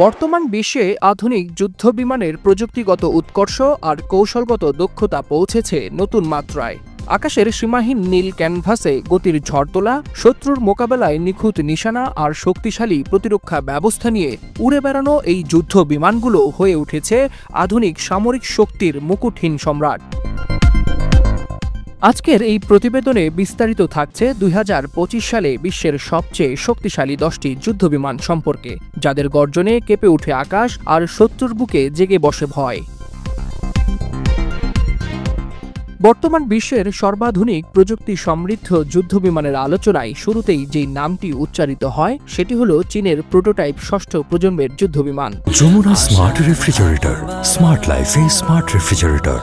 বর্তমান বিশ্বে আধুনিক যুদ্ধবিমানের প্রযুক্তিগত উৎকর্ষ আর কৌশলগত দক্ষতা পৌঁছেছে নতুন মাত্রায়। আকাশের সীমাহীন নীল ক্যানভাসে গতির ঝড় তোলা, শত্রুর মোকাবেলায় নিখুঁত নিশানা আর শক্তিশালী প্রতিরক্ষা ব্যবস্থা নিয়ে উড়ে বেড়ানো এই যুদ্ধ বিমানগুলো হয়ে উঠেছে আধুনিক সামরিক শক্তির মুকুটহীন সম্রাট। আজকের এই প্রতিবেদনে বিস্তারিত থাকছে ২০২৫ সালে বিশ্বের সবচেয়ে শক্তিশালী ১০টি যুদ্ধবিমান সম্পর্কে, যাদের গর্জনে কেঁপে ওঠে আকাশ আর শত্রুর বুকে জেগে বসে ভয়। বর্তমান বিশ্বের সর্বাধুনিক প্রযুক্তি সমৃদ্ধ যুদ্ধবিমানের আলোচনায় শুরুতেই যেই নামটি উচ্চারিত হয় সেটি হলো চীনের প্রোটোটাইপ ষষ্ঠ প্রজন্মের যুদ্ধবিমান যমুনা স্মার্ট রেফ্রিজারেটর। স্মার্ট লাইফে স্মার্ট রেফ্রিজারেটর।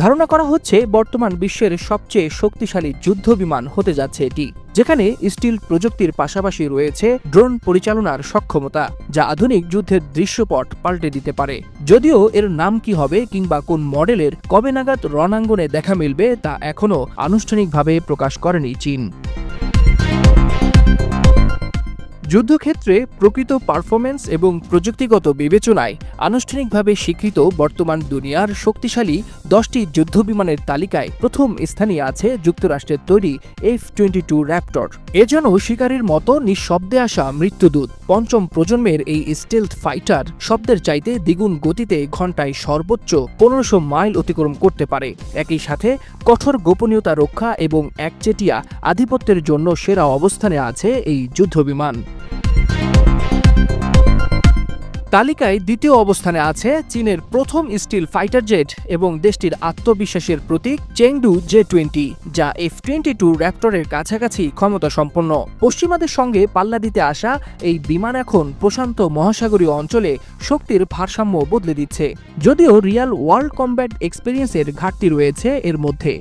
ধারণা করা হচ্ছে বর্তমান বিশ্বের সবচেয়ে শক্তিশালী যুদ্ধবিমান হতে যাচ্ছে এটি, যেখানে স্টিল প্রযুক্তির পাশাপাশি রয়েছে ড্রোন পরিচালনার সক্ষমতা, যা আধুনিক যুদ্ধের দৃশ্যপট পাল্টে দিতে পারে। যদিও এর নাম কি হবে কিংবা কোন মডেলের কবে নাগাদ রণাঙ্গনে দেখা মিলবে তা এখনও আনুষ্ঠানিকভাবে প্রকাশ করেনি চীন। যুদ্ধক্ষেত্রে প্রকৃত পারফরমেন্স এবং প্রযুক্তিগত বিবেচনায় আনুষ্ঠানিকভাবে স্বীকৃত বর্তমান দুনিয়ার শক্তিশালী 10টি যুদ্ধবিমানের তালিকায় প্রথম স্থানে আছে যুক্তরাষ্ট্রের তৈরি F-22 র্যাপটর। এ যেন শিকারীর মতো নিঃশব্দে আসা মৃত্যুদূত। পঞ্চম প্রজন্মের এই স্টেলথ ফাইটার শব্দের চাইতে দ্বিগুণ গতিতে ঘণ্টায় সর্বোচ্চ 1500 মাইল অতিক্রম করতে পারে। একই সাথে কঠোর গোপনীয়তা রক্ষা এবং একচেটিয়া আধিপত্যের জন্য সেরা অবস্থানে আছে এই যুদ্ধবিমান। তালিকায় দ্বিতীয় অবস্থানে আছে চীনের প্রথম স্টিল ফাইটার জেট এবং দেশটির আত্মবিশ্বাসের প্রতীক চেংডু J-20, যা F-22 র্যাপটরের কাছাকাছি ক্ষমতা সম্পন্ন। পশ্চিমাদের সঙ্গে পাল্লা দিতে আসা এই বিমান এখন প্রশান্ত মহাসাগরীয় অঞ্চলে শক্তির ভারসাম্য বদলে দিচ্ছে, যদিও রিয়াল ওয়ার্ল্ড কমব্যাট এক্সপেরিয়েন্সের ঘাটতি রয়েছে এর মধ্যে।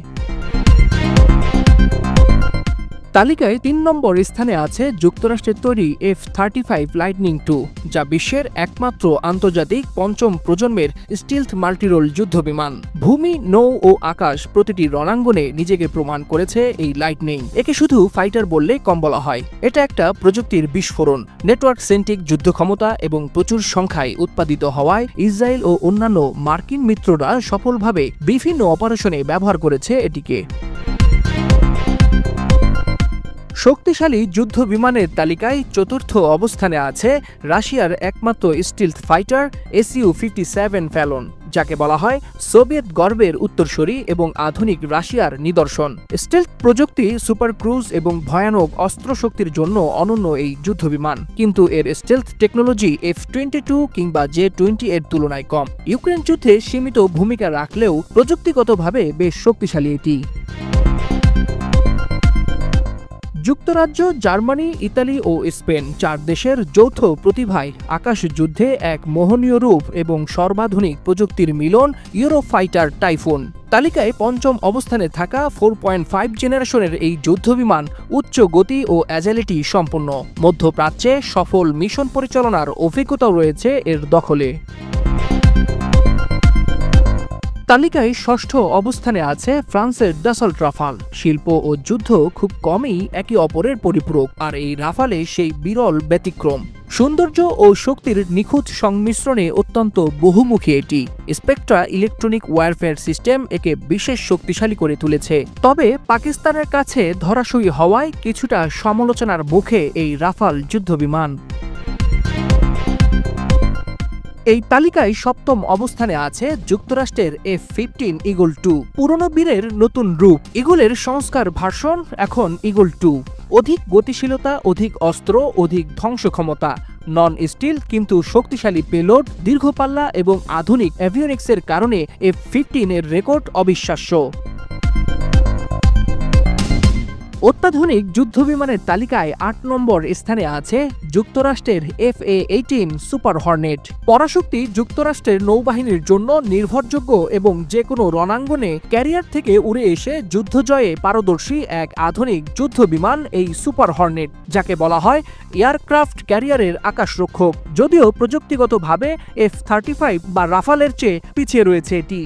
তালিকায় ৩ নম্বর স্থানে আছে যুক্তরাষ্ট্রের তৈরি F-35 লাইটনিং II, যা বিশ্বের একমাত্র আন্তর্জাতিক পঞ্চম প্রজন্মের স্টিলথ মাল্টিরোল যুদ্ধবিমান। ভূমি, নৌ ও আকাশ প্রতিটি রণাঙ্গনে নিজেকে প্রমাণ করেছে এই লাইটনিং। একে শুধু ফাইটার বললে কম বলা হয়। এটা একটা প্রযুক্তির বিস্ফোরণ। নেটওয়ার্ক সেন্ট্রিক যুদ্ধ ক্ষমতা এবং প্রচুর সংখ্যায় উৎপাদিত হওয়ায় ইসরায়েল ও অন্যান্য মার্কিন মিত্ররা সফলভাবে বিভিন্ন অপারেশনে ব্যবহার করেছে এটিকে। শক্তিশালী যুদ্ধ বিমানের তালিকায় চতুর্থ অবস্থানে আছে রাশিয়ার একমাত্র স্টিলথ ফাইটার Su-57 ফ্যালন, যাকে বলা হয় সোভিয়েত গর্বের উত্তরসূরি এবং আধুনিক রাশিয়ার নিদর্শন। স্টেলথ প্রযুক্তি, সুপার ক্রুজ এবং ভয়ানক অস্ত্রশক্তির জন্য অনন্য এই যুদ্ধবিমান, কিন্তু এর স্টেলথ টেকনোলজি F-22 কিংবা J-20 এর তুলনায় কম। ইউক্রেন যুদ্ধে সীমিত ভূমিকা রাখলেও প্রযুক্তিগতভাবে বেশ শক্তিশালী এটি। যুক্তরাজ্য, জার্মানি, ইতালি ও স্পেন 4 দেশের যৌথ প্রতিভায় আকাশ যুদ্ধে এক মোহনীয় রূপ এবং সর্বাধুনিক প্রযুক্তির মিলন ইউরোফাইটার টাইফুন। তালিকায় পঞ্চম অবস্থানে থাকা 4.5 জেনারেশনের এই যুদ্ধবিমান উচ্চ গতি ও অ্যাজিলিটি সম্পন্ন। মধ্যপ্রাচ্যে সফল মিশন পরিচালনার অভিজ্ঞতাও রয়েছে এর দখলে। তালিকায় ষষ্ঠ অবস্থানে আছে ফ্রান্সের দাসল্ট রাফাল। শিল্প ও যুদ্ধ খুব কমই একে অপরের পরিপূরক, আর এই রাফালে সেই বিরল ব্যতিক্রম। সৌন্দর্য ও শক্তির নিখুঁত সংমিশ্রণে অত্যন্ত বহুমুখী এটি। স্পেকট্রা ইলেকট্রনিক ওয়ারফেয়ার সিস্টেম একে বিশেষ শক্তিশালী করে তুলেছে। তবে পাকিস্তানের কাছে ধরাশয়ী হওয়ায় কিছুটা সমালোচনার মুখে এই রাফাল যুদ্ধবিমান। এই তালিকায় সপ্তম অবস্থানে আছে যুক্তরাষ্ট্রের F-15 ইগল II, পুরনো বীরের নতুন রূপ। ইগলের সংস্কার ভার্সন এখন ইগল II। অধিক গতিশীলতা, অধিক অস্ত্র, অধিক ধ্বংস ক্ষমতা। নন স্টিল কিন্তু শক্তিশালী পেলোড, দীর্ঘ পাল্লা এবং আধুনিক অ্যাভিওনিক্সের কারণে F-15 এর রেকর্ড অবিশ্বাস্য। অত্যাধুনিক যুদ্ধবিমানের তালিকায় 8 নম্বর স্থানে আছে যুক্তরাষ্ট্রের FA-18 সুপার হর্নেট। পরাশক্তি যুক্তরাষ্ট্রের নৌবাহিনীর জন্য নির্ভরযোগ্য এবং যে কোনো রণাঙ্গনে ক্যারিয়ার থেকে উড়ে এসে যুদ্ধজয়ে পারদর্শী এক আধুনিক যুদ্ধবিমান এই সুপার হর্নেট, যাকে বলা হয় এয়ারক্রাফট ক্যারিয়ারের আকাশরক্ষক। যদিও প্রযুক্তিগতভাবে F-35 বা রাফালের চেয়ে পিছিয়ে রয়েছে এটি।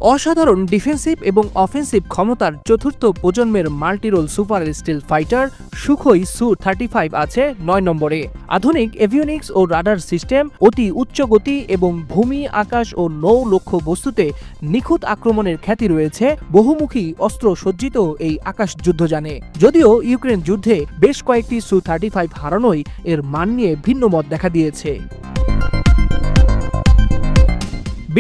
অসাধারণ ডিফেন্সিভ এবং অফেন্সিভ ক্ষমতার চতুর্থ প্রজন্মের multirole super steel fighter Sukhoi সু-35 আছে 9 নম্বরে। আধুনিক এভিওনিক্স ও রাডার সিস্টেম, অতি উচ্চ গতি এবং ভূমি, আকাশ ও নৌ লক্ষ্য বস্তুতে নিখুঁত আক্রমণের খ্যাতি রয়েছে বহুমুখী অস্ত্র সজ্জিত এই আকাশ যুদ্ধযানে। যদিও ইউক্রেন যুদ্ধে বেশ কয়েকটি সু-35 হারানোই এর মান নিয়ে ভিন্ন মত দেখা দিয়েছে।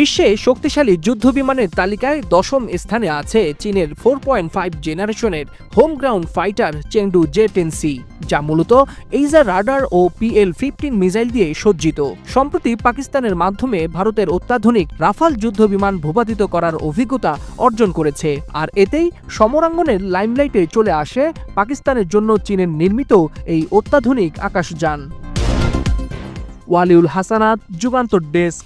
বিশ্বে শক্তিশালী যুদ্ধবিমানের তালিকায় 10ম স্থানে আছে চীনের 4.5 জেনারেশনের home ground fighter Chengdu J-10C, যা মূলত এইজার রাডার ও PL-15 মিসাইল দিয়ে সজ্জিত। সম্প্রতি পাকিস্তানের মাধ্যমে ভারতের অত্যাধুনিক রাফাল যুদ্ধবিমান ভূপাতিত করার অভিজ্ঞতা অর্জন করেছে, আর এতেই সমরাঙ্গনের লাইমলাইটে চলে আসে পাকিস্তানের জন্য চীনের নির্মিত এই অত্যাধুনিক আকাশযান। ওয়ালিউল হাসানাত, যুগান্তর ডেস্ক।